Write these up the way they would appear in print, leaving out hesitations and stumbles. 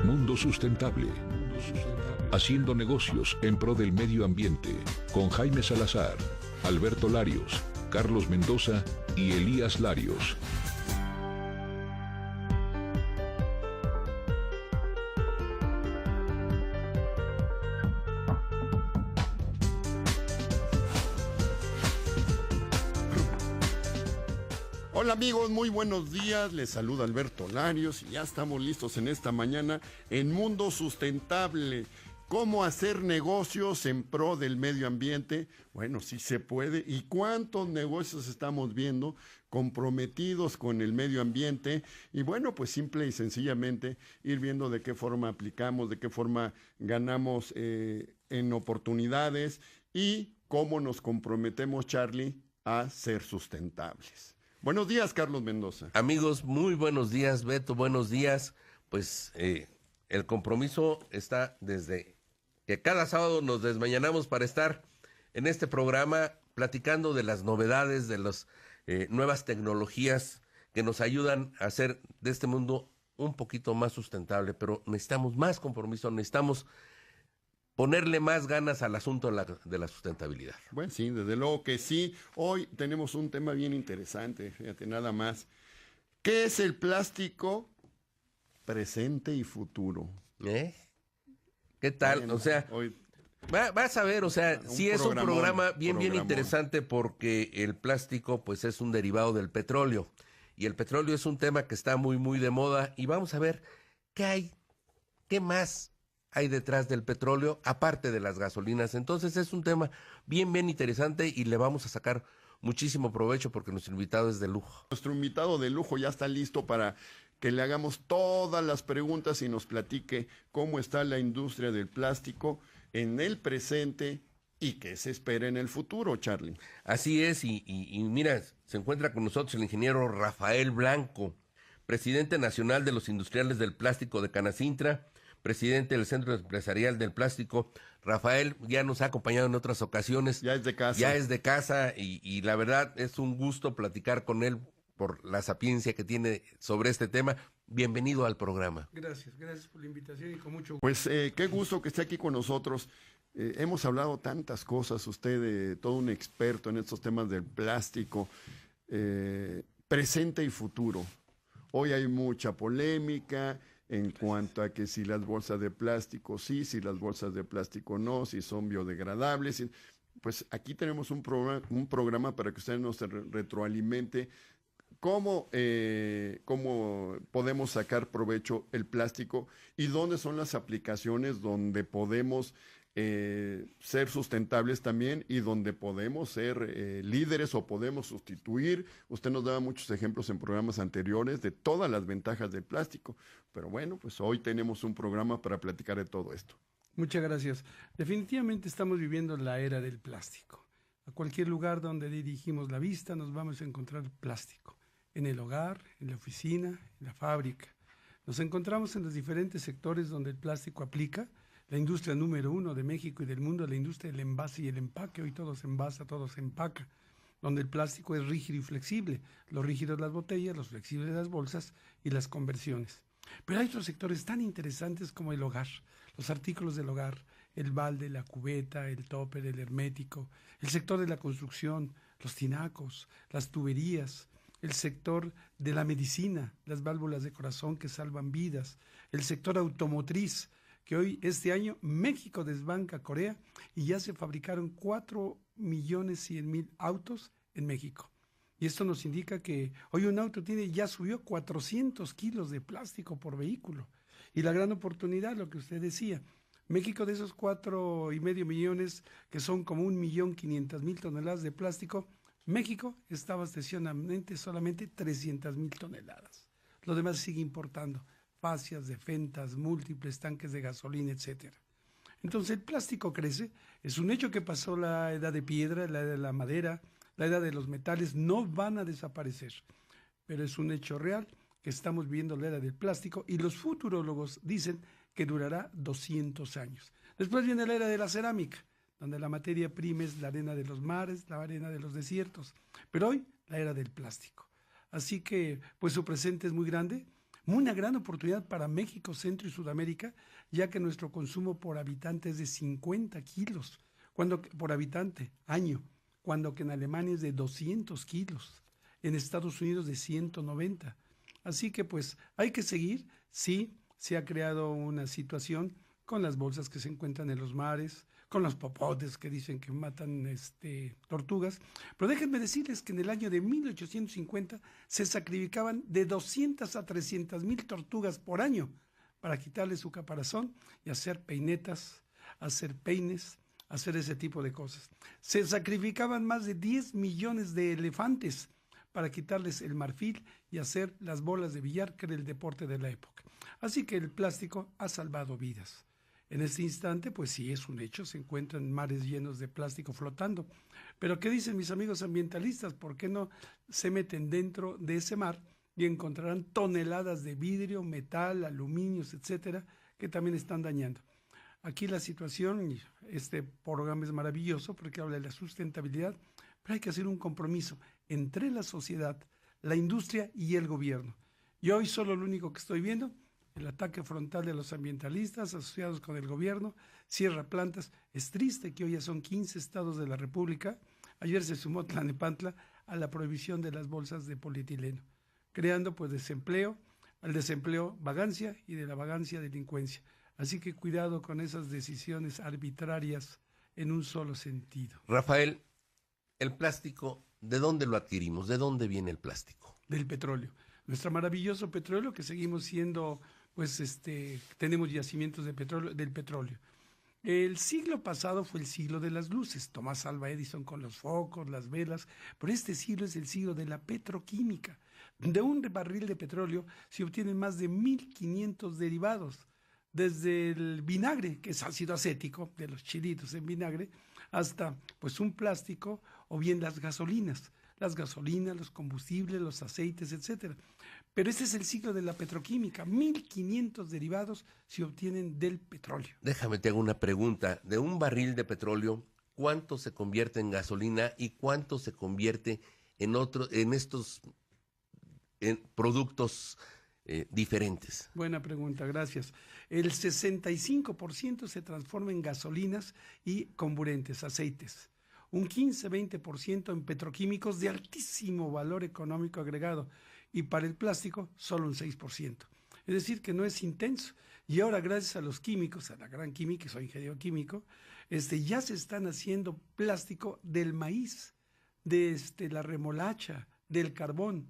Mundo Sustentable. Haciendo negocios en pro del medio ambiente, con Jaime Salazar, Alberto Larios, Carlos Mendoza y Elías Larios. Hola amigos, muy buenos días, les saluda Alberto Larios y ya estamos listos en esta mañana en Mundo Sustentable. ¿Cómo hacer negocios en pro del medio ambiente? Bueno, sí se puede. ¿Y cuántos negocios estamos viendo comprometidos con el medio ambiente? Y bueno, pues simple y sencillamente ir viendo de qué forma aplicamos, de qué forma ganamos en oportunidades y cómo nos comprometemos, Charlie, a ser sustentables. Buenos días, Carlos Mendoza. Amigos, muy buenos días, Beto, buenos días. Pues el compromiso está desde que cada sábado nos desmañanamos para estar en este programa platicando de las novedades, de las nuevas tecnologías que nos ayudan a hacer de este mundo un poquito más sustentable, pero necesitamos más compromiso, necesitamos ponerle más ganas al asunto de la sustentabilidad. Bueno, sí, desde luego que sí. Hoy tenemos un tema bien interesante, fíjate, nada más. ¿Qué es el plástico presente y futuro? ¿Qué tal? Bueno, o sea, hoy, vas a ver, o sea, sí es un programa bien interesante porque el plástico pues es un derivado del petróleo y el petróleo es un tema que está muy, muy de moda y vamos a ver qué más hay detrás del petróleo, aparte de las gasolinas. Entonces es un tema bien, bien interesante y le vamos a sacar muchísimo provecho porque nuestro invitado es de lujo. Nuestro invitado de lujo ya está listo para que le hagamos todas las preguntas y nos platique cómo está la industria del plástico en el presente y qué se espera en el futuro, Charlie. Así es, y mira, se encuentra con nosotros el ingeniero Rafael Blanco, presidente nacional de los industriales del plástico de Canacintra, presidente del Centro Empresarial del Plástico. Rafael ya nos ha acompañado en otras ocasiones. Ya es de casa. Ya es de casa y la verdad es un gusto platicar con él por la sapiencia que tiene sobre este tema. Bienvenido al programa. Gracias por la invitación y con mucho gusto. Pues qué gusto que esté aquí con nosotros. Hemos hablado tantas cosas, usted todo un experto en estos temas del plástico, presente y futuro. Hoy hay mucha polémica en cuanto a que si las bolsas de plástico sí, si las bolsas de plástico no, si son biodegradables. Pues aquí tenemos un programa para que usted nos retroalimente cómo podemos sacar provecho el plástico y dónde son las aplicaciones donde podemos ser sustentables también y donde podemos ser líderes o podemos sustituir. Usted nos daba muchos ejemplos en programas anteriores de todas las ventajas del plástico, pero bueno, pues hoy tenemos un programa para platicar de todo esto. Muchas gracias. Definitivamente estamos viviendo la era del plástico. A cualquier lugar donde dirigimos la vista nos vamos a encontrar plástico. En el hogar, en la oficina, en la fábrica. Nos encontramos en los diferentes sectores donde el plástico aplica. La industria número 1 de México y del mundo es la industria del envase y el empaque. Hoy todo se envasa, todo se empaca. Donde el plástico es rígido y flexible. Lo rígido es las botellas, los flexibles las bolsas y las conversiones. Pero hay otros sectores tan interesantes como el hogar, los artículos del hogar, el balde, la cubeta, el topper, el hermético, el sector de la construcción, los tinacos, las tuberías, el sector de la medicina, las válvulas de corazón que salvan vidas, el sector automotriz, que hoy, este año, México desbanca a Corea y ya se fabricaron 4.100.000 autos en México. Y esto nos indica que hoy un auto ya subió 400 kilos de plástico por vehículo. Y la gran oportunidad, lo que usted decía, México de esos 4.5 millones, que son como 1.500.000 toneladas de plástico, México está abasteciendo solamente 300.000 toneladas. Lo demás sigue importando. Fascias, defentas, múltiples tanques de gasolina, etcétera. Entonces el plástico crece, es un hecho que pasó la edad de piedra, la edad de la madera, la edad de los metales, no van a desaparecer, pero es un hecho real que estamos viendo la era del plástico y los futurólogos dicen que durará 200 años. Después viene la era de la cerámica, donde la materia prima es la arena de los mares, la arena de los desiertos, pero hoy la era del plástico. Así que pues su presente es muy grande. una gran oportunidad para México, Centro y Sudamérica, ya que nuestro consumo por habitante es de 50 kilos por habitante año, cuando que en Alemania es de 200 kilos, en Estados Unidos de 190. Así que pues hay que seguir. Sí, se ha creado una situación con las bolsas que se encuentran en los mares, con los popotes que dicen que matan tortugas, pero déjenme decirles que en el año de 1850 se sacrificaban de 200 a 300 mil tortugas por año para quitarle su caparazón y hacer peinetas, hacer peines, hacer ese tipo de cosas. Se sacrificaban más de 10 millones de elefantes para quitarles el marfil y hacer las bolas de billar, que era el deporte de la época. Así que el plástico ha salvado vidas. En este instante, pues sí, es un hecho, se encuentran mares llenos de plástico flotando. Pero ¿qué dicen mis amigos ambientalistas? ¿Por qué no se meten dentro de ese mar y encontrarán toneladas de vidrio, metal, aluminios, etcétera, que también están dañando? Aquí la situación, este programa es maravilloso porque habla de la sustentabilidad, pero hay que hacer un compromiso entre la sociedad, la industria y el gobierno. Y hoy solo lo único que estoy viendo, el ataque frontal de los ambientalistas asociados con el gobierno, cierra plantas. Es triste que hoy ya son 15 estados de la República. Ayer se sumó Tlalnepantla a la prohibición de las bolsas de polietileno, creando pues desempleo, al desempleo vagancia y de la vagancia delincuencia. Así que cuidado con esas decisiones arbitrarias en un solo sentido. Rafael, el plástico, ¿de dónde lo adquirimos? ¿De dónde viene el plástico? Del petróleo. Nuestro maravilloso petróleo, que seguimos siendo, pues tenemos yacimientos de petróleo, del petróleo. El siglo pasado fue el siglo de las luces, Tomás Alva Edison con los focos, las velas, pero este siglo es el siglo de la petroquímica. De un barril de petróleo se obtienen más de 1.500 derivados, desde el vinagre, que es ácido acético, de los chilitos en vinagre, hasta pues un plástico o bien las gasolinas, los combustibles, los aceites, etcétera. Pero ese es el ciclo de la petroquímica. 1.500 derivados se obtienen del petróleo. Déjame te hago una pregunta. De un barril de petróleo, ¿cuánto se convierte en gasolina y cuánto se convierte en estos productos diferentes? Buena pregunta, gracias. El 65% se transforma en gasolinas y combustibles, aceites. Un 15-20% en petroquímicos de altísimo valor económico agregado, y para el plástico solo un 6%. Es decir, que no es intenso. Y ahora, gracias a los químicos, a la gran química, soy ingeniero químico, ya se están haciendo plástico del maíz, de la remolacha, del carbón.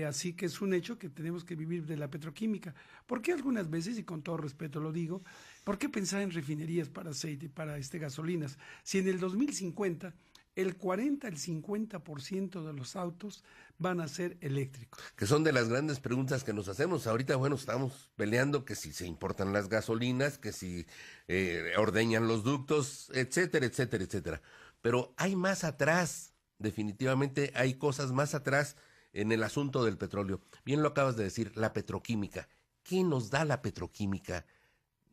Así que es un hecho que tenemos que vivir de la petroquímica. ¿Por qué algunas veces, y con todo respeto lo digo, por qué pensar en refinerías para aceite, para gasolinas? Si en el 2050 el 40 al 50% de los autos van a ser eléctricos. Que son de las grandes preguntas que nos hacemos. Ahorita, bueno, estamos peleando que si se importan las gasolinas, que si ordeñan los ductos, etcétera, etcétera, etcétera. Pero hay más atrás, definitivamente hay cosas más atrás en el asunto del petróleo. Bien lo acabas de decir, la petroquímica. ¿Qué nos da la petroquímica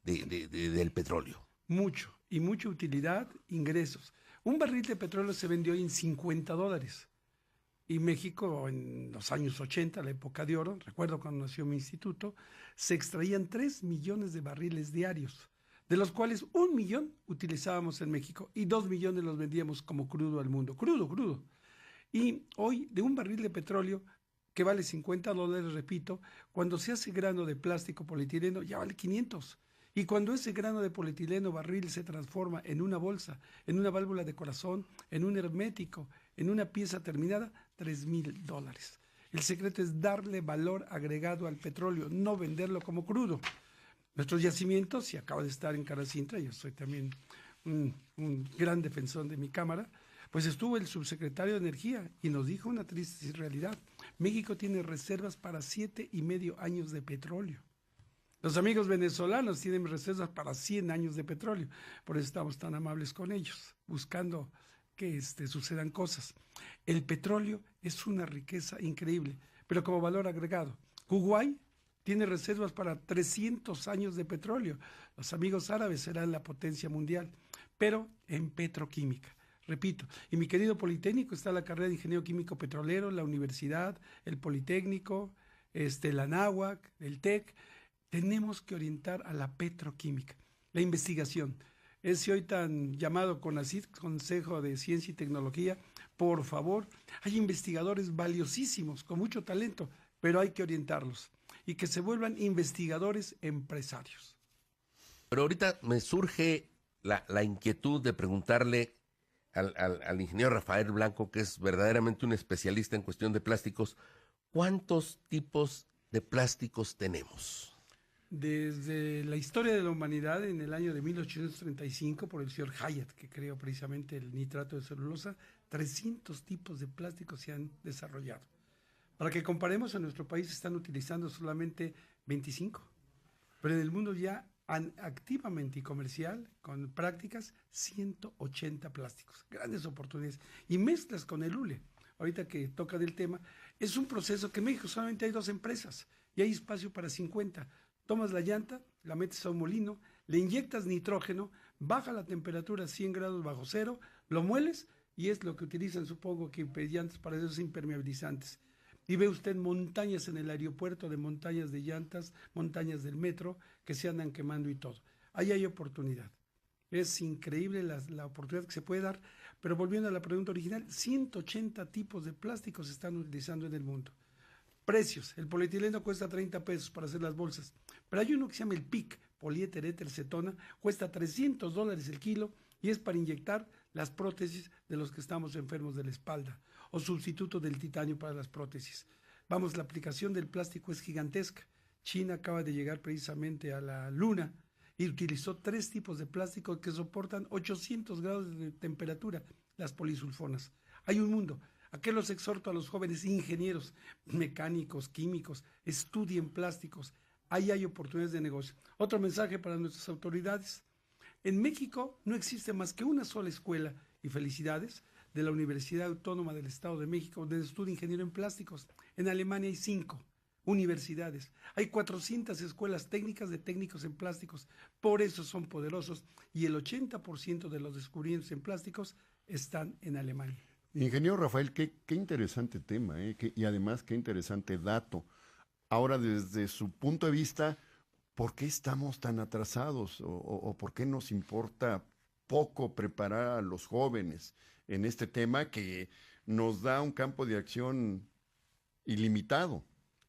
del petróleo? Mucho, y mucha utilidad, ingresos. Un barril de petróleo se vendió hoy en $50. Y México, en los años 80, la época de oro, recuerdo cuando nació mi instituto, se extraían 3 millones de barriles diarios, de los cuales 1 millón utilizábamos en México y 2 millones los vendíamos como crudo al mundo. Crudo. Y hoy, de un barril de petróleo que vale $50, repito, cuando se hace grano de plástico polietileno ya vale 500. Y cuando ese grano de polietileno barril se transforma en una bolsa, en una válvula de corazón, en un hermético, en una pieza terminada, $3,000. El secreto es darle valor agregado al petróleo, no venderlo como crudo. Nuestros yacimientos, y acabo de estar en Caracintra, yo soy también un gran defensor de mi cámara, pues estuvo el subsecretario de Energía y nos dijo una triste realidad. México tiene reservas para 7,5 años de petróleo. Los amigos venezolanos tienen reservas para 100 años de petróleo. Por eso estamos tan amables con ellos, buscando que sucedan cosas. El petróleo es una riqueza increíble, pero como valor agregado. Kuwait tiene reservas para 300 años de petróleo. Los amigos árabes serán la potencia mundial, pero en petroquímica. Repito, y mi querido Politécnico está la carrera de Ingeniero Químico Petrolero, la universidad, el Politécnico, la Anáhuac, el TEC, tenemos que orientar a la petroquímica, la investigación. Ese hoy tan llamado CONACYT, Consejo de Ciencia y Tecnología, por favor, hay investigadores valiosísimos, con mucho talento, pero hay que orientarlos y que se vuelvan investigadores empresarios. Pero ahorita me surge la inquietud de preguntarle al ingeniero Rafael Blanco, que es verdaderamente un especialista en cuestión de plásticos, ¿cuántos tipos de plásticos tenemos? Desde la historia de la humanidad, en el año de 1835, por el señor Hyatt, que creó precisamente el nitrato de celulosa, 300 tipos de plásticos se han desarrollado. Para que comparemos, en nuestro país se están utilizando solamente 25, pero en el mundo ya activamente y comercial, con prácticas, 180 plásticos. Grandes oportunidades. Y mezclas con el hule. Ahorita que toca del tema, es un proceso que en México solamente hay 2 empresas y hay espacio para 50. Tomas la llanta, la metes a un molino, le inyectas nitrógeno, baja la temperatura a 100 grados bajo cero, lo mueles y es lo que utilizan, supongo que llantas para esos impermeabilizantes. Y ve usted montañas en el aeropuerto de montañas de llantas, montañas del metro que se andan quemando y todo. Ahí hay oportunidad. Es increíble la oportunidad que se puede dar, pero volviendo a la pregunta original, 180 tipos de plásticos se están utilizando en el mundo. Precios, el polietileno cuesta 30 pesos para hacer las bolsas, pero hay uno que se llama el PIC, poliéter éter cetona, cuesta $300 el kilo y es para inyectar las prótesis de los que estamos enfermos de la espalda o sustituto del titanio para las prótesis. Vamos, la aplicación del plástico es gigantesca. China acaba de llegar precisamente a la Luna y utilizó 3 tipos de plástico que soportan 800 grados de temperatura, las polisulfonas. Hay un mundo. Aquí los exhorto a los jóvenes ingenieros, mecánicos, químicos, estudien plásticos. Ahí hay oportunidades de negocio. Otro mensaje para nuestras autoridades. En México no existe más que una sola escuela, y felicidades, de la Universidad Autónoma del Estado de México, donde estudia ingeniero en plásticos. En Alemania hay 5 universidades. Hay 400 escuelas técnicas de técnicos en plásticos. Por eso son poderosos y el 80% de los descubrimientos en plásticos están en Alemania. Ingeniero Rafael, qué interesante tema, y además qué interesante dato. Ahora, desde su punto de vista, ¿por qué estamos tan atrasados o por qué nos importa poco preparar a los jóvenes en este tema que nos da un campo de acción ilimitado?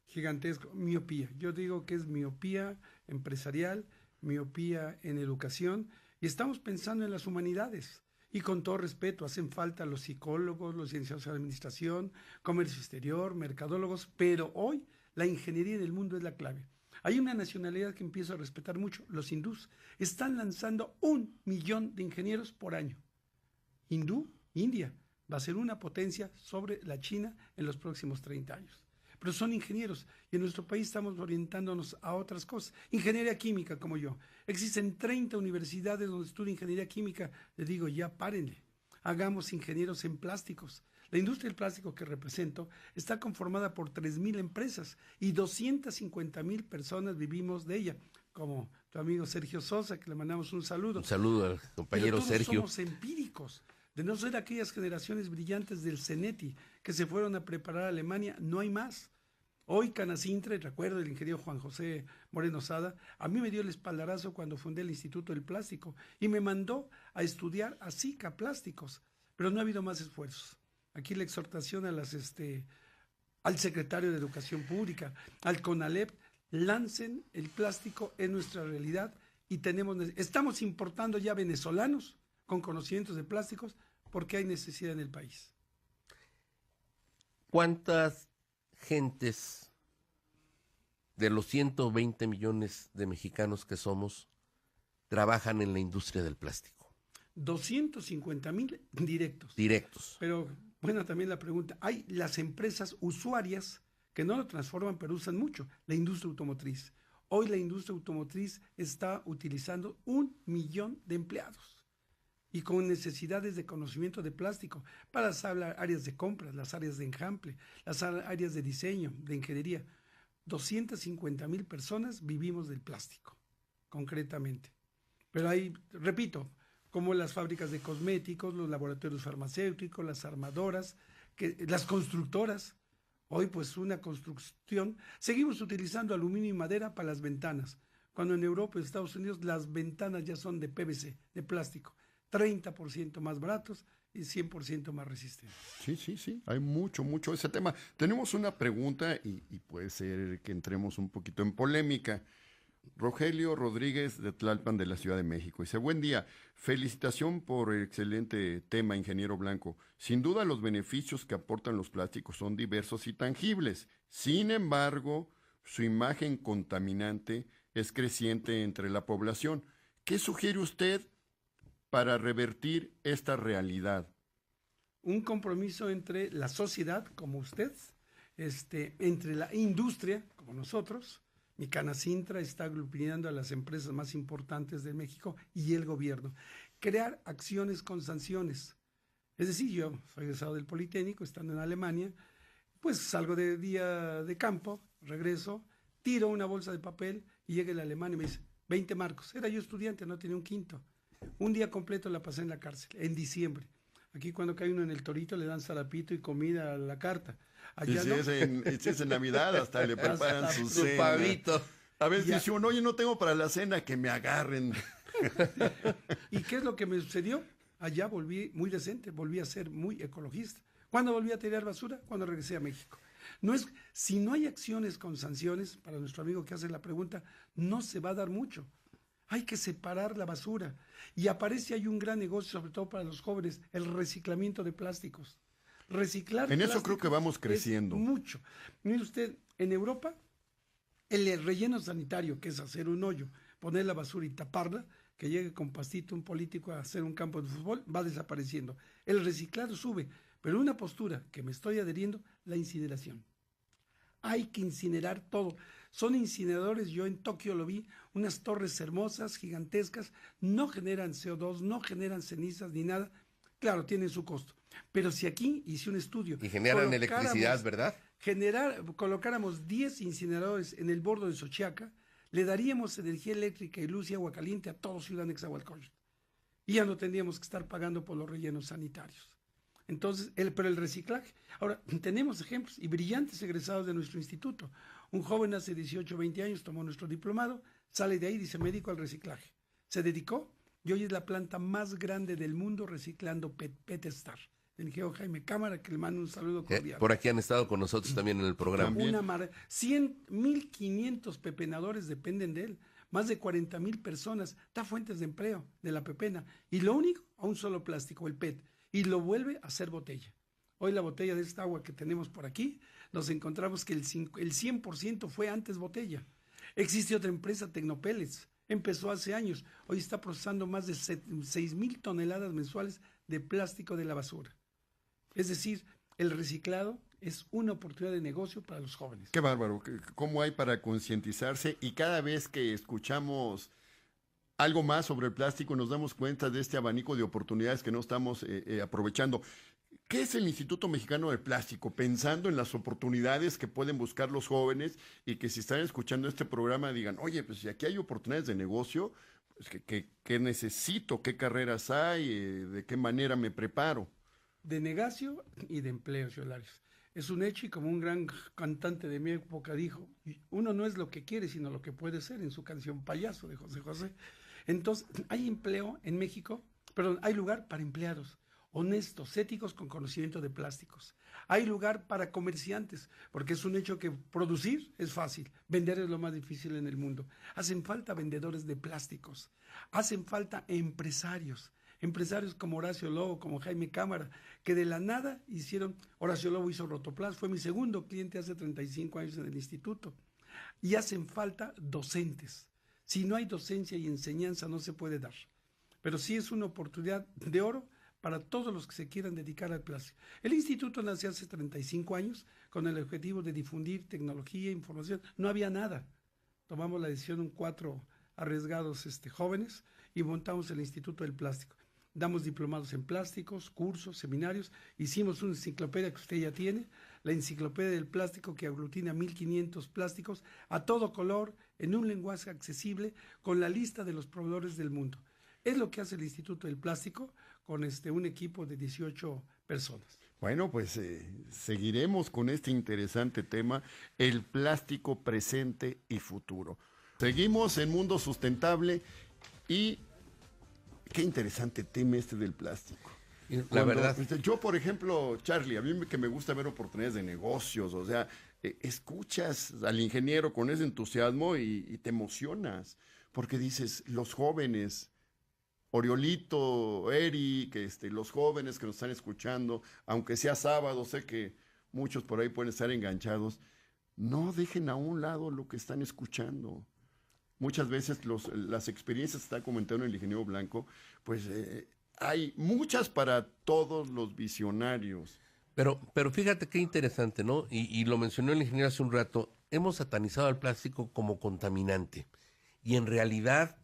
Gigantesco, miopía. Yo digo que es miopía empresarial, miopía en educación, y estamos pensando en las humanidades. Y con todo respeto, hacen falta los psicólogos, los licenciados en administración, comercio exterior, mercadólogos, pero hoy la ingeniería en el mundo es la clave. Hay una nacionalidad que empiezo a respetar mucho, los hindús. Están lanzando 1 millón de ingenieros por año. India, va a ser una potencia sobre la China en los próximos 30 años. Pero son ingenieros y en nuestro país estamos orientándonos a otras cosas. Ingeniería química, como yo. Existen 30 universidades donde estudia ingeniería química. Les digo, ya párenle. Hagamos ingenieros en plásticos. La industria del plástico que represento está conformada por 3,000 empresas y 250,000 personas vivimos de ella, como tu amigo Sergio Sosa, que le mandamos un saludo. Un saludo al compañero Pero todos Sergio. somos empíricos. De no ser aquellas generaciones brillantes del CENETI que se fueron a preparar a Alemania, no hay más. Hoy Canacintre, recuerdo el ingeniero Juan José Moreno Sada, a mí me dio el espaldarazo cuando fundé el Instituto del Plástico y me mandó a estudiar a SICA Plásticos, pero no ha habido más esfuerzos. Aquí la exhortación a al secretario de Educación Pública, al CONALEP, lancen el plástico en nuestra realidad y estamos importando ya venezolanos con conocimientos de plásticos porque hay necesidad en el país. ¿Cuántas gentes de los 120 millones de mexicanos que somos trabajan en la industria del plástico? 250,000 directos. Directos. Pero bueno, también la pregunta, hay las empresas usuarias que no lo transforman pero usan mucho, la industria automotriz. Hoy la industria automotriz está utilizando 1 millón de empleados y con necesidades de conocimiento de plástico para las áreas de compras, las áreas de enjample, las áreas de diseño, de ingeniería. 250,000 personas vivimos del plástico, concretamente. Pero hay, repito, como las fábricas de cosméticos, los laboratorios farmacéuticos, las armadoras, las constructoras. Hoy pues una construcción, seguimos utilizando aluminio y madera para las ventanas, cuando en Europa y Estados Unidos las ventanas ya son de PVC, de plástico, 30% más baratos y 100% más resistentes. Sí, hay mucho ese tema. Tenemos una pregunta y puede ser que entremos un poquito en polémica. Rogelio Rodríguez de Tlalpan, de la Ciudad de México, dice: buen día, felicitación por el excelente tema, ingeniero Blanco. Sin duda los beneficios que aportan los plásticos son diversos y tangibles. Sin embargo, su imagen contaminante es creciente entre la población. ¿Qué sugiere usted para revertir esta realidad? Un compromiso entre la sociedad, como usted, entre la industria, como nosotros. Mi Canacintra está aglutinando a las empresas más importantes de México y el gobierno. Crear acciones con sanciones. Es decir, yo soy egresado del Politécnico, estando en Alemania, pues salgo de día de campo, regreso, tiro una bolsa de papel y llega el alemán y me dice, 20 marcos. Era yo estudiante, no tenía un quinto. Un día completo la pasé en la cárcel, en diciembre. Aquí cuando cae uno en el Torito le dan zarapito y comida a la carta. Allá si es en Navidad, hasta le preparan su cena. pavito. A veces dice uno, oye, no tengo para la cena, que me agarren. ¿Y qué es lo que me sucedió? Allá volví muy decente, volví a ser muy ecologista. ¿Cuándo volví a tirar basura? Cuando regresé a México. Si no hay acciones con sanciones, para nuestro amigo que hace la pregunta, no se va a dar mucho. Hay que separar la basura. Y hay un gran negocio, sobre todo para los jóvenes, el reciclamiento de plásticos. Reciclar en eso creo que vamos creciendo. Mucho. Mire usted, en Europa, el relleno sanitario, que es hacer un hoyo, poner la basura y taparla, que llegue con pastito un político a hacer un campo de fútbol, va desapareciendo. El reciclado sube, pero una postura que me estoy adheriendo, la incineración. Hay que incinerar todo. Son incineradores, yo en Tokio lo vi, unas torres hermosas, gigantescas, no generan CO2, no generan cenizas ni nada. Claro, tienen su costo. Pero si aquí hice un estudio... Y generan electricidad, ¿verdad? Colocáramos 10 incineradores en el bordo de Xochiaca, le daríamos energía eléctrica y luz y agua caliente a todo Ciudad Nezahualcóyotl. Y ya no tendríamos que estar pagando por los rellenos sanitarios. Entonces, pero el reciclaje. Ahora, tenemos ejemplos y brillantes egresados de nuestro instituto. Un joven hace 18 o 20 años tomó nuestro diplomado, sale de ahí y dice, me dedico al reciclaje. Se dedicó y hoy es la planta más grande del mundo reciclando PET-Star. El ingeniero Jaime Cámara, que le mando un saludo cordial. Por aquí han estado con nosotros también en el programa. 100,500 pepenadores dependen de él. Más de 40,000 personas. Da fuentes de empleo de la pepena. Y lo único, a un solo plástico, el PET. Y lo vuelve a hacer botella. Hoy la botella de esta agua que tenemos por aquí, nos encontramos que el 100% fue antes botella. Existe otra empresa, Tecnopellets. Empezó hace años. Hoy está procesando más de 6,000 toneladas mensuales de plástico de la basura. Es decir, el reciclado es una oportunidad de negocio para los jóvenes. Qué bárbaro. ¿Cómo hay para concientizarse? Y cada vez que escuchamos algo más sobre el plástico, nos damos cuenta de este abanico de oportunidades que no estamos aprovechando. ¿Qué es el Instituto Mexicano del Plástico? Pensando en las oportunidades que pueden buscar los jóvenes y que si están escuchando este programa digan, oye, pues si aquí hay oportunidades de negocio, pues ¿qué necesito? ¿Qué carreras hay? ¿De qué manera me preparo? De negocio y de empleo, señor Larios. Es un hecho y como un gran cantante de mi época dijo, uno no es lo que quiere, sino lo que puede ser, en su canción Payaso de José José. Entonces, hay empleo en México, hay lugar para empleados honestos, éticos, con conocimiento de plásticos. Hay lugar para comerciantes, porque es un hecho que producir es fácil, vender es lo más difícil en el mundo. Hacen falta vendedores de plásticos, hacen falta empresarios como Horacio Lobo, como Jaime Cámara, que de la nada Horacio Lobo hizo Rotoplas, fue mi segundo cliente hace 35 años en el instituto. Y hacen falta docentes. Si no hay docencia y enseñanza no se puede dar. Pero sí es una oportunidad de oro para todos los que se quieran dedicar al plástico. El instituto nació hace 35 años con el objetivo de difundir tecnología e información. No había nada. Tomamos la decisión 4 arriesgados jóvenes y montamos el Instituto del Plástico. Damos diplomados en plásticos, cursos, seminarios. Hicimos una enciclopedia que usted ya tiene, la enciclopedia del plástico, que aglutina 1,500 plásticos a todo color, en un lenguaje accesible, con la lista de los proveedores del mundo. Es lo que hace el Instituto del Plástico con un equipo de 18 personas. Bueno, pues seguiremos con este interesante tema, el plástico presente y futuro. Seguimos en Mundo Sustentable y qué interesante tema este del plástico. La verdad. Yo, por ejemplo, Charlie, a mí que me gusta ver oportunidades de negocios, o sea, escuchas al ingeniero con ese entusiasmo y te emocionas, porque dices, los jóvenes, Oriolito, Eric, los jóvenes que nos están escuchando, aunque sea sábado, sé que muchos por ahí pueden estar enganchados, no dejen a un lado lo que están escuchando. Muchas veces las experiencias que está comentando el ingeniero Blanco, pues hay muchas para todos los visionarios. Pero fíjate qué interesante, ¿no? Y lo mencionó el ingeniero hace un rato, hemos satanizado al plástico como contaminante y en realidad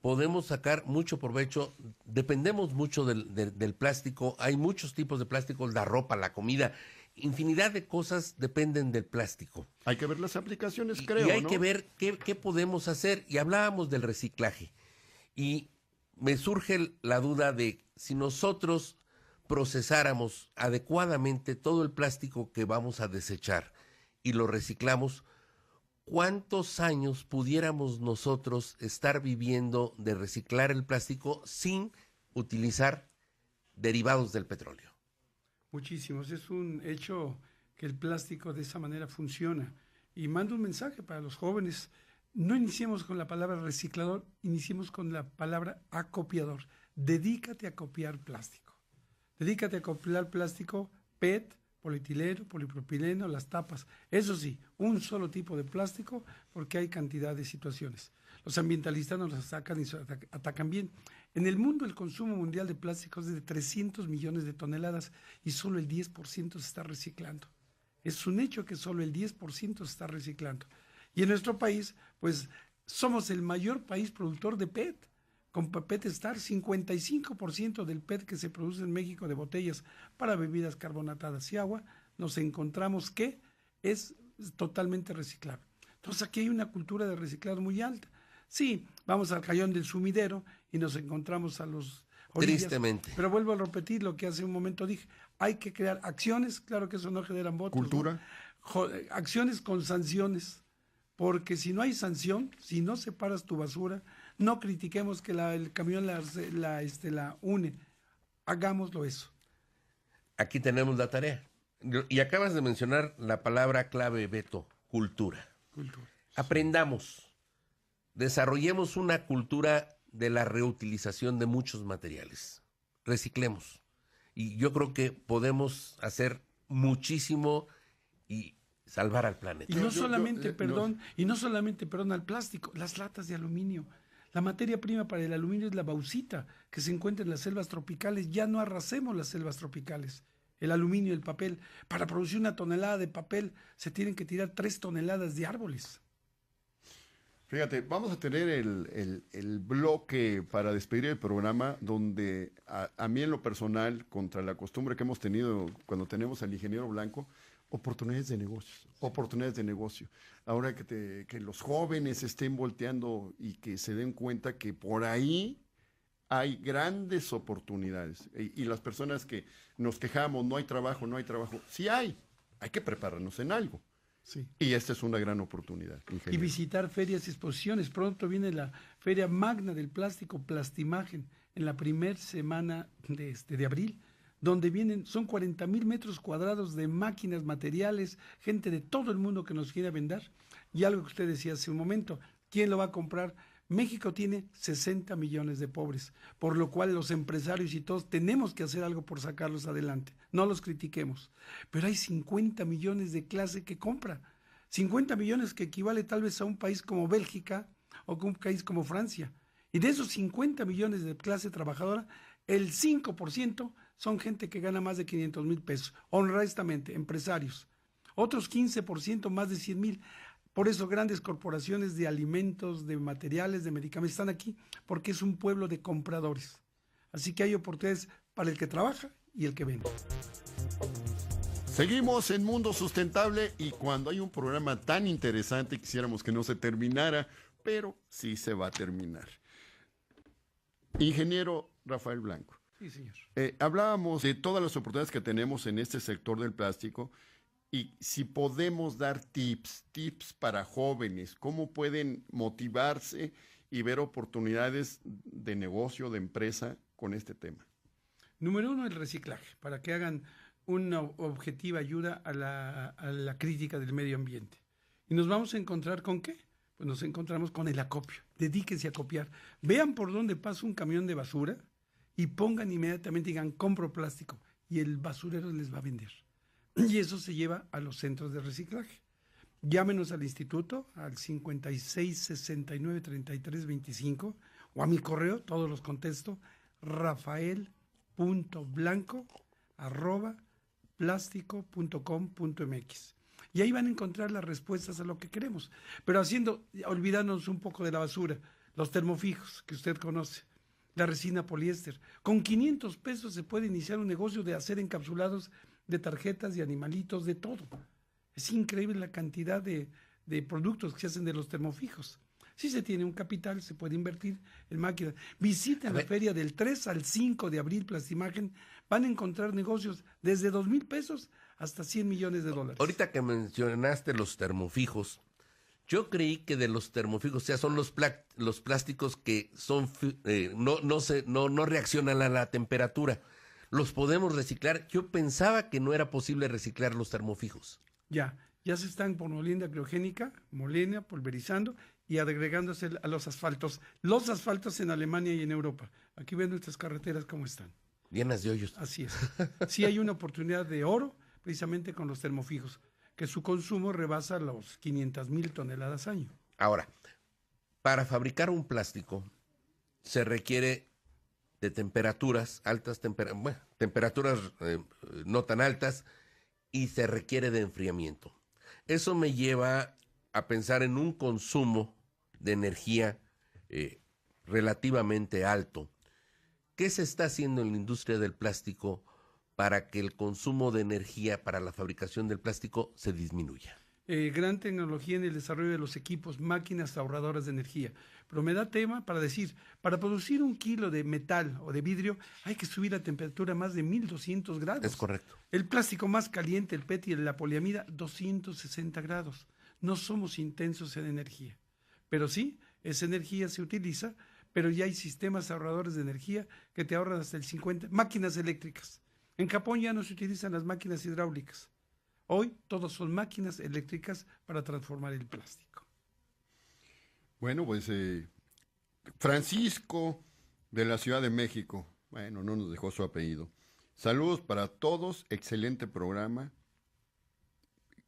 podemos sacar mucho provecho, dependemos mucho del plástico, hay muchos tipos de plásticos, la ropa, la comida, infinidad de cosas dependen del plástico. Hay que ver las aplicaciones, creo, y hay ¿no? que ver qué podemos hacer, y hablábamos del reciclaje, y me surge la duda de si nosotros procesáramos adecuadamente todo el plástico que vamos a desechar y lo reciclamos, ¿cuántos años pudiéramos nosotros estar viviendo de reciclar el plástico sin utilizar derivados del petróleo? Muchísimos. Es un hecho que el plástico de esa manera funciona. Y mando un mensaje para los jóvenes. No iniciemos con la palabra reciclador, iniciemos con la palabra acopiador. Dedícate a copiar plástico. Dedícate a copiar plástico PET, polietileno, polipropileno, las tapas. Eso sí, un solo tipo de plástico porque hay cantidad de situaciones. Los ambientalistas nos las sacan y se atacan bien. En el mundo el consumo mundial de plásticos es de 300 millones de toneladas y solo el 10% se está reciclando. Es un hecho que solo el 10% se está reciclando. Y en nuestro país, pues somos el mayor país productor de PET. Con PET Star, 55% del PET que se produce en México de botellas para bebidas carbonatadas y agua, nos encontramos que es totalmente reciclable. Entonces aquí hay una cultura de reciclado muy alta. Sí, vamos al Cayón del Sumidero y nos encontramos a los orillas. Tristemente. Pero vuelvo a repetir lo que hace un momento dije. Hay que crear acciones, claro que eso no generan votos. Cultura. ¿No? Acciones con sanciones. Porque si no hay sanción, si no separas tu basura, no critiquemos que el camión la une. Hagámoslo eso. Aquí tenemos la tarea. Y acabas de mencionar la palabra clave, Beto, cultura. Cultura. Aprendamos, desarrollemos una cultura de la reutilización de muchos materiales. Reciclemos. Y yo creo que podemos hacer muchísimo y salvar al planeta. Y no solamente, perdón, al plástico, las latas de aluminio. La materia prima para el aluminio es la bauxita, que se encuentra en las selvas tropicales. Ya no arrasemos las selvas tropicales. El aluminio, el papel. Para producir 1 tonelada de papel se tienen que tirar 3 toneladas de árboles. Fíjate, vamos a tener el bloque para despedir el programa donde a mí en lo personal, contra la costumbre que hemos tenido cuando tenemos al ingeniero Blanco, oportunidades de negocio. Ahora que los jóvenes estén volteando y que se den cuenta que por ahí hay grandes oportunidades. Y las personas que nos quejamos, no hay trabajo, sí hay que prepararnos en algo. Sí. Y esta es una gran oportunidad, ingeniero. Y visitar ferias y exposiciones. Pronto viene la feria magna del plástico, Plastimagen, en la primera semana de abril, donde son 40,000 metros cuadrados de máquinas, materiales, gente de todo el mundo que nos quiere vender. Y algo que usted decía hace un momento, ¿quién lo va a comprar? México tiene 60 millones de pobres, por lo cual los empresarios y todos tenemos que hacer algo por sacarlos adelante. No los critiquemos. Pero hay 50 millones de clase que compra. 50 millones que equivale tal vez a un país como Bélgica o a un país como Francia. Y de esos 50 millones de clase trabajadora, el 5% son gente que gana más de 500,000 pesos, honradamente, empresarios. Otros 15% más de 100,000. Por eso grandes corporaciones de alimentos, de materiales, de medicamentos están aquí, porque es un pueblo de compradores. Así que hay oportunidades para el que trabaja y el que vende. Seguimos en Mundo Sustentable y cuando hay un programa tan interesante quisiéramos que no se terminara, pero sí se va a terminar. Ingeniero Rafael Blanco, Sí, señor. Hablábamos de todas las oportunidades que tenemos en este sector del plástico y si podemos dar tips para jóvenes, cómo pueden motivarse y ver oportunidades de negocio, de empresa con este tema. Número 1, el reciclaje, para que hagan una objetiva ayuda a la crítica del medio ambiente. ¿Y nos vamos a encontrar con qué? Pues nos encontramos con el acopio. Dedíquense a copiar. Vean por dónde pasa un camión de basura y pongan inmediatamente, digan, compro plástico. Y el basurero les va a vender. Y eso se lleva a los centros de reciclaje. Llámenos al instituto al 56 69 33 25 o a mi correo, todos los contesto, rafael.blanco@plastico.com.mx. Y ahí van a encontrar las respuestas a lo que queremos. Pero olvidándonos un poco de la basura, los termofijos que usted conoce, la resina poliéster. Con 500 pesos se puede iniciar un negocio de hacer encapsulados de tarjetas, de animalitos, de todo. Es increíble la cantidad de productos que se hacen de los termofijos. Si se tiene un capital, se puede invertir en máquinas. Visiten la feria del 3 al 5 de abril, Plastimagen. Van a encontrar negocios desde 2,000 pesos hasta 100 millones de dólares. Ahorita que mencionaste los termofijos, yo creí que de los termofijos, o sea, son los plásticos que son no reaccionan a la temperatura. ¿Los podemos reciclar? Yo pensaba que no era posible reciclar los termofijos. Ya se están por molienda criogénica, pulverizando y agregándose a los asfaltos. Los asfaltos en Alemania y en Europa. Aquí ven nuestras carreteras cómo están. Llenas de hoyos. Así es. Sí hay una oportunidad de oro precisamente con los termofijos, que su consumo rebasa los 500,000 toneladas año. Ahora, para fabricar un plástico se requiere de temperaturas altas, temperaturas no tan altas, y se requiere de enfriamiento. Eso me lleva a pensar en un consumo de energía relativamente alto. ¿Qué se está haciendo en la industria del plástico para que el consumo de energía para la fabricación del plástico se disminuya? Gran tecnología en el desarrollo de los equipos, máquinas ahorradoras de energía. Pero me da tema para decir, para producir 1 kilo de metal o de vidrio hay que subir la temperatura a más de 1200 grados. Es correcto. El plástico más caliente, el PET y la poliamida, 260 grados. No somos intensos en energía. Pero sí, esa energía se utiliza, pero ya hay sistemas ahorradores de energía que te ahorran hasta el 50%. Máquinas eléctricas. En Japón ya no se utilizan las máquinas hidráulicas. Hoy todos son máquinas eléctricas para transformar el plástico. Bueno, pues Francisco de la Ciudad de México, bueno, no nos dejó su apellido. Saludos para todos, excelente programa,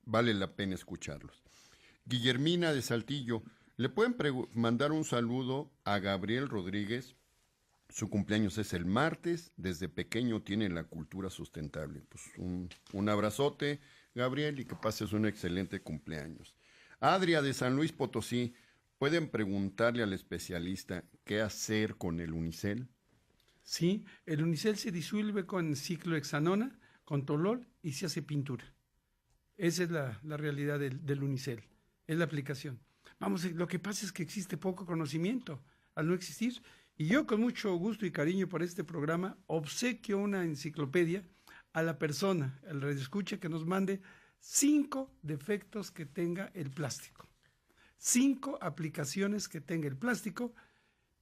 vale la pena escucharlos. Guillermina de Saltillo, ¿le pueden mandar un saludo a Gabriel Rodríguez? Su cumpleaños es el martes, desde pequeño tiene la cultura sustentable. Pues un abrazote, Gabriel, y que pases un excelente cumpleaños. Adria de San Luis Potosí, ¿pueden preguntarle al especialista qué hacer con el unicel? Sí, el unicel se disuelve con ciclohexanona, con tolol y se hace pintura. Esa es la realidad del unicel, es la aplicación. Vamos, lo que pasa es que existe poco conocimiento. Al no existir, y yo con mucho gusto y cariño por este programa obsequio una enciclopedia a la persona, al radioescucha, que nos mande 5 defectos que tenga el plástico, 5 aplicaciones que tenga el plástico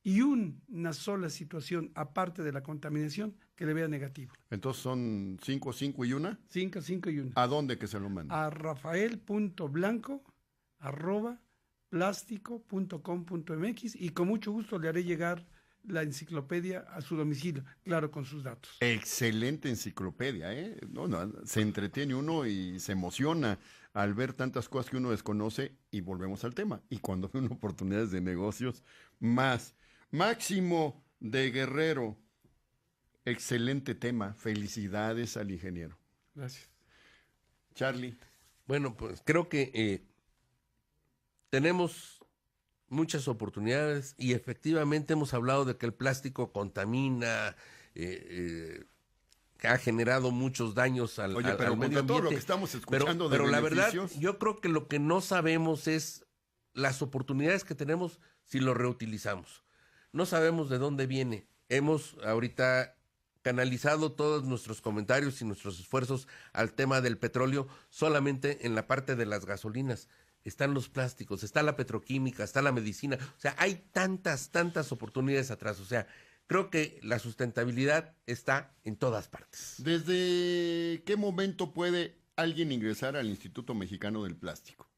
y una sola situación aparte de la contaminación que le vea negativo. Entonces son 5, 5 y 1. 5 y 1. ¿A dónde que se lo mande? A rafael.blanco@plastico.com.mx y con mucho gusto le haré llegar la enciclopedia a su domicilio, claro, con sus datos. Excelente enciclopedia, ¿eh? No, se entretiene uno y se emociona al ver tantas cosas que uno desconoce y volvemos al tema. Y cuando ven oportunidades de negocios, más. Máximo de Guerrero, excelente tema. Felicidades al ingeniero. Gracias. Charlie. Bueno, pues creo que tenemos muchas oportunidades y efectivamente hemos hablado de que el plástico contamina, ha generado muchos daños al medio ambiente. Todo lo que estamos escuchando pero la verdad, yo creo que lo que no sabemos es las oportunidades que tenemos si lo reutilizamos. No sabemos de dónde viene. Hemos ahorita canalizado todos nuestros comentarios y nuestros esfuerzos al tema del petróleo solamente en la parte de las gasolinas. Están los plásticos, está la petroquímica, está la medicina. O sea, hay tantas oportunidades atrás. O sea, creo que la sustentabilidad está en todas partes. ¿Desde qué momento puede alguien ingresar al Instituto Mexicano del Plástico?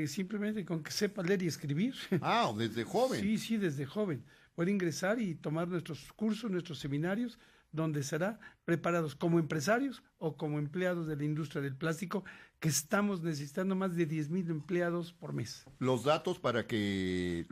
Simplemente con que sepa leer y escribir. Ah, desde joven. Sí, desde joven. Puede ingresar y tomar nuestros cursos, nuestros seminarios, donde será preparados como empresarios o como empleados de la industria del plástico, que estamos necesitando más de 10,000 empleados por mes. Los datos de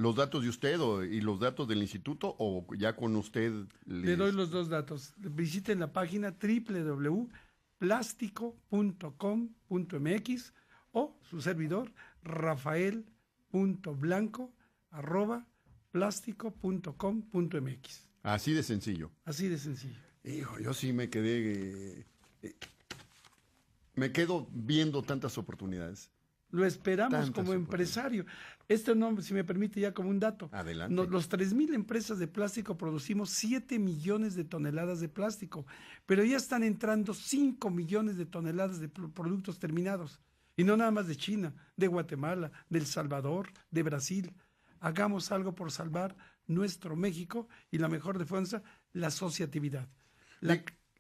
usted y los datos del instituto, o ya con usted Le doy los dos datos. Visiten la página www.plastico.com.mx o su servidor rafael.blanco@plastico.com.mx. Así de sencillo. Así de sencillo. Hijo, yo sí me quedé... me quedo viendo tantas oportunidades. Lo esperamos Tantas como oportunidades. empresario. Esto no, si me permite ya como un dato. Adelante. Los 3,000 empresas de plástico producimos 7 millones de toneladas de plástico, pero ya están entrando 5 millones de toneladas de productos terminados. Y no nada más de China, de Guatemala, de El Salvador, de Brasil. Hagamos algo por salvar nuestro México y la mejor defensa, la asociatividad.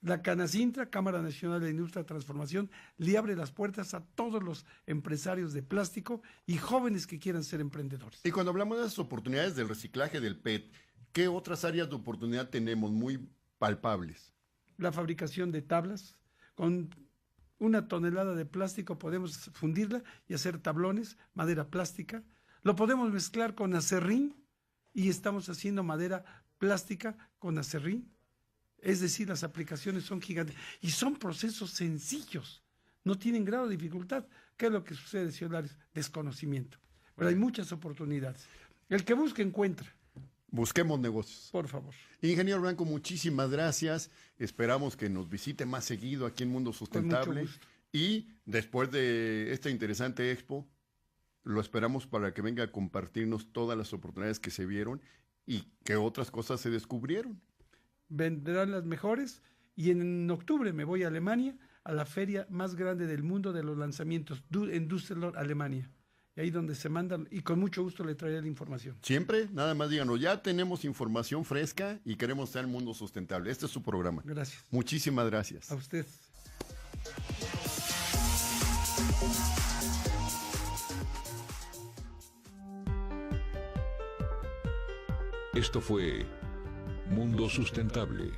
La Canacintra, Cámara Nacional de Industria de Transformación, le abre las puertas a todos los empresarios de plástico y jóvenes que quieran ser emprendedores. Y cuando hablamos de las oportunidades del reciclaje del PET, ¿qué otras áreas de oportunidad tenemos muy palpables? La fabricación de tablas, con 1 tonelada de plástico podemos fundirla y hacer tablones, madera plástica. Lo podemos mezclar con acerrín y estamos haciendo madera plástica con acerrín. Es decir, las aplicaciones son gigantes y son procesos sencillos, no tienen grado de dificultad. ¿Qué es lo que sucede, señor Larios? Desconocimiento. Pero hay muchas oportunidades. El que busca, encuentra. Busquemos negocios. Por favor. Ingeniero Blanco, muchísimas gracias. Esperamos que nos visite más seguido aquí en Mundo Sustentable. gusto. Y después de esta interesante expo, lo esperamos para que venga a compartirnos todas las oportunidades que se vieron y que otras cosas se descubrieron. Vendrán las mejores y en octubre me voy a Alemania a la feria más grande del mundo de los lanzamientos en Düsseldorf, Alemania. Y ahí donde se mandan, y con mucho gusto le traeré la información. Siempre, nada más díganos, ya tenemos información fresca y queremos estar en Mundo Sustentable. Este es su programa. Gracias. Muchísimas gracias. A usted. Esto fue Mundo Sustentable.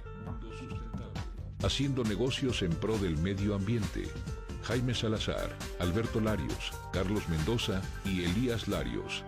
Haciendo negocios en pro del medio ambiente. Jaime Salazar, Alberto Larios, Carlos Mendoza y Elías Larios.